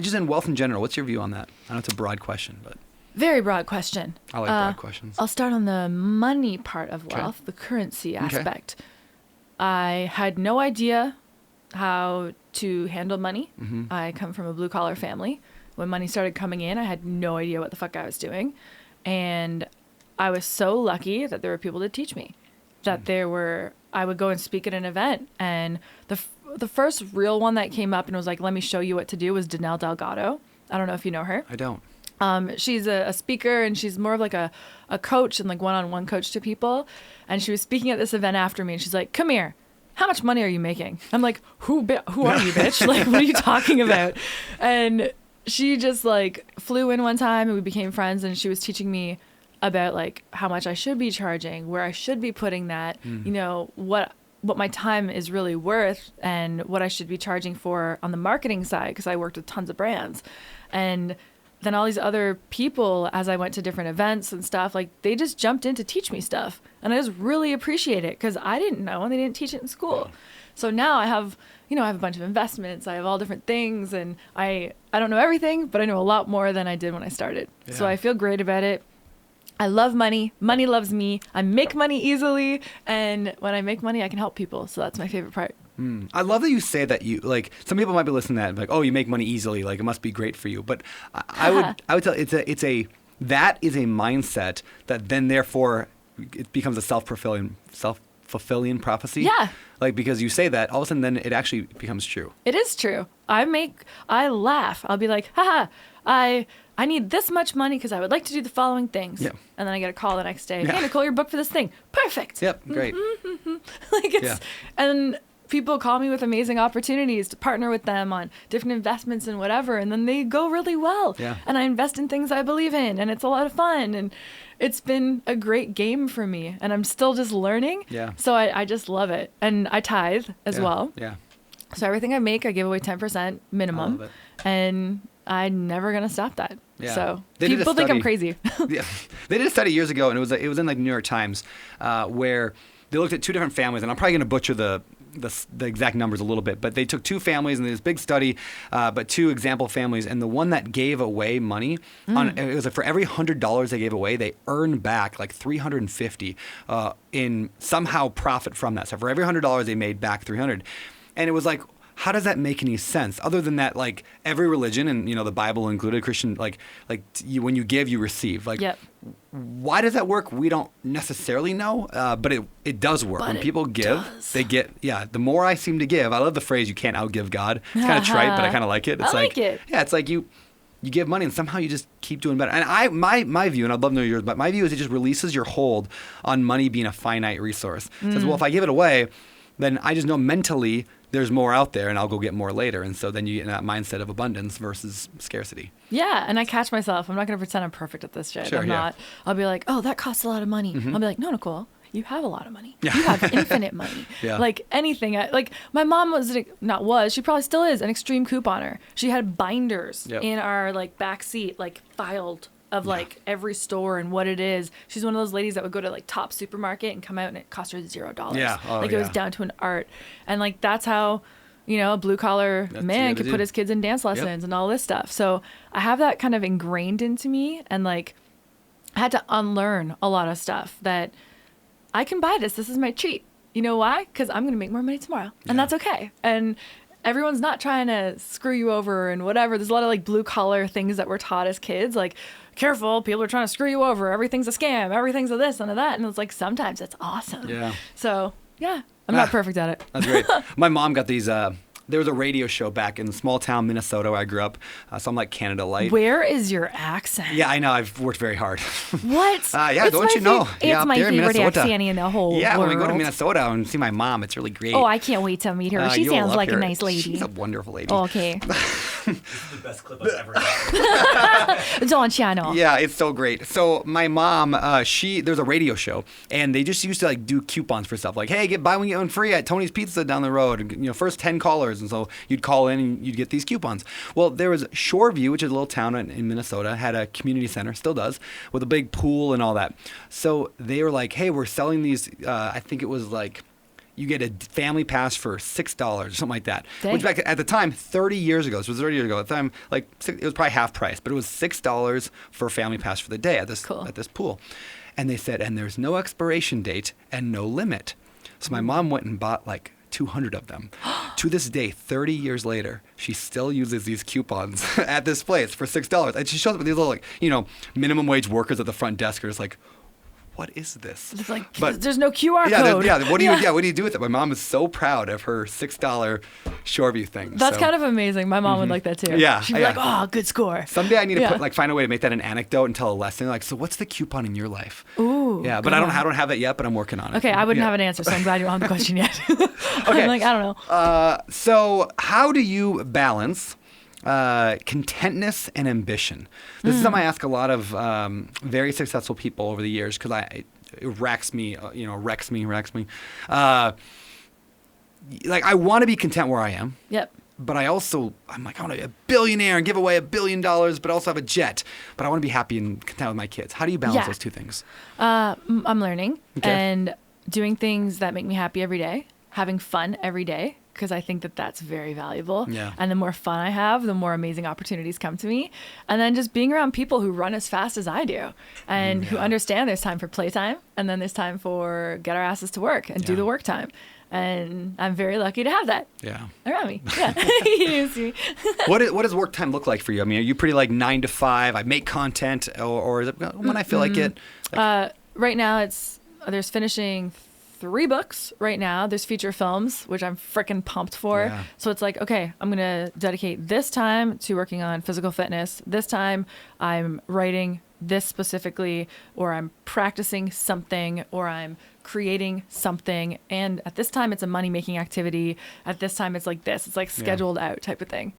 Just in wealth in general, what's your view on that? I know it's a broad question, but Very broad question. I like broad questions. I'll start on the money part of wealth, the currency aspect. I had no idea how to handle money. I come from a blue collar family. When money started coming in, I had no idea what the fuck I was doing. And I was so lucky that there were people to teach me. I would go and speak at an event, and the first real one that came up and was like, let me show you what to do, was Danelle Delgado. I don't know if you know her. I don't. She's a speaker, and she's more of like a coach and like one-on-one coach to people. And she was speaking at this event after me, and she's like, come here. How much money are you making? I'm like, who are you, bitch? Like, what are you talking about? And she just like flew in one time, and we became friends, and she was teaching me about like how much I should be charging, where I should be putting that, you know, what my time is really worth, and what I should be charging for on the marketing side, because I worked with tons of brands. And then all these other people, as I went to different events and stuff, like they just jumped in to teach me stuff, and I just really appreciate it, because I didn't know, and they didn't teach it in school. So now I have a bunch of investments, I have all different things, and I don't know everything, but I know a lot more than I did when I started. So I feel great about it. I love money. Money loves me. I make money easily. And when I make money, I can help people. So that's my favorite part. I love that you say that. You like, some people might be listening to that and be like, oh, you make money easily, like it must be great for you. But I would tell that is a mindset that then therefore it becomes a self-fulfilling prophecy. Yeah. Like, because you say that, all of a sudden then it actually becomes true. It is true. I laugh. I'll be like, haha, I need this much money because I would like to do the following things. Yeah. And then I get a call the next day. Hey, Nicole, you're booked for this thing. Perfect. Yep. Great. And people call me with amazing opportunities to partner with them on different investments and whatever. And then they go really well. Yeah. And I invest in things I believe in, and it's a lot of fun. And it's been a great game for me, and I'm still just learning. Yeah. So I just love it. And I tithe as well. Yeah. So everything I make, I give away 10% minimum. I love it. And I'm never going to stop that. Yeah. So people think I'm crazy. Yeah. They did a study years ago, and it was in like New York Times, where they looked at two different families, and I'm probably going to butcher the exact numbers a little bit, but they took two families in this big study, but two example families, and the one that gave away money, it was like for every $100 they gave away, they earned back like $350 in somehow profit from that. So for every $100 they made back $300, and it was like, how does that make any sense? Other than that, like every religion, and the Bible included, Christian, when you give, you receive. Like, why does that work? We don't necessarily know, but it does work. When people give, they get. Yeah, the more I seem to give, I love the phrase "you can't outgive God." It's kind of trite, but I kind of like it. It's like it. Yeah, it's like you give money and somehow you just keep doing better. And my view, and I'd love to know yours, but my view is it just releases your hold on money being a finite resource. It says, well, if I give it away, then I just know mentally there's more out there, and I'll go get more later. And so then you get in that mindset of abundance versus scarcity. Yeah, and I catch myself. I'm not going to pretend I'm perfect at this shit. Sure, I'm not. I'll be like, oh, that costs a lot of money. I'll be like, no, Nicole, you have a lot of money. You have infinite money. Like anything. Like my mom she probably still is an extreme couponer. She had binders in our like back seat, like filed of like every store and what it is. She's one of those ladies that would go to like Top Supermarket and come out and it cost her $0. Yeah. It was down to an art. And like that's how, a blue collar man could put his kids in dance lessons and all this stuff. So I have that kind of ingrained into me, and like I had to unlearn a lot of stuff that I can buy this. This is my treat. You know why? Because I'm going to make more money tomorrow, and that's okay. And everyone's not trying to screw you over and whatever. There's a lot of like blue collar things that we're taught as kids, like, careful, people are trying to screw you over. Everything's a scam. Everything's a this and a that. And it's like, sometimes it's awesome. Yeah. So yeah, I'm not perfect at it. That's great. My mom got these, there was a radio show back in small town Minnesota where I grew up. So I'm like Canada Light. Where is your accent? Yeah, I know. I've worked very hard. What? Yeah, don't you know? It's my favorite accent in the whole world. Yeah, when we go to Minnesota and see my mom, it's really great. Oh, I can't wait to meet her. She sounds like a nice lady. She's a wonderful lady. Oh, okay. This is the best clip I've ever heard. Don Channel. Yeah, it's so great. So my mom, there's a radio show, and they just used to like do coupons for stuff. Like, hey, buy one, get one free at Tony's Pizza down the road. First 10 callers. And so you'd call in and you'd get these coupons. Well, there was Shoreview, which is a little town in Minnesota, had a community center, still does, with a big pool and all that. So they were like, hey, we're selling these, I think it was like you get a family pass for $6 or something like that. Dang. Which back at the time, 30 years ago, this was 30 years ago, at the time, like it was probably half price, but it was $6 for a family pass for the day at this pool. And they said, and there's no expiration date and no limit. So my mom went and bought like 200 of them. To this day, 30 years later, she still uses these coupons at this place for $6. And she shows up with these little, like, minimum wage workers at the front desk are just like, what is this? It's like, there's no QR code. What do you do with it? My mom is so proud of her $6 Shoreview thing. That's kind of amazing. My mom would like that too. Yeah. She'd be like, oh, good score. Someday I need to find a way to make that an anecdote and tell a lesson. Like, so what's the coupon in your life? Ooh. Yeah, but I don't have that yet, but I'm working on it. Okay, I wouldn't have an answer, so I'm glad you don't have the question yet. Okay. I'm like, I don't know. So how do you balance contentness and ambition? This is something I ask a lot of very successful people over the years because it wrecks me. Like I want to be content where I am. Yep. But I'm like, I want to be a billionaire and give away $1 billion, but also have a jet. But I want to be happy and content with my kids. How do you balance those two things? I'm learning and doing things that make me happy every day, having fun every day, because I think that that's very valuable. Yeah. And the more fun I have, the more amazing opportunities come to me. And then just being around people who run as fast as I do and who understand there's time for playtime and then there's time for get our asses to work and do the work time. And I'm very lucky to have that around me. Yeah. You see. What does work time look like for you? I mean, are you pretty like 9 to 5? I make content, or is it when I feel like it? Right now, there's finishing 3 books right now. There's feature films, which I'm freaking pumped for. Yeah. So it's like, okay, I'm going to dedicate this time to working on physical fitness. This time I'm writing this specifically, or I'm practicing something, or I'm creating something. And at this time, it's a money-making activity. At this time, it's like this. It's like scheduled out type of thing.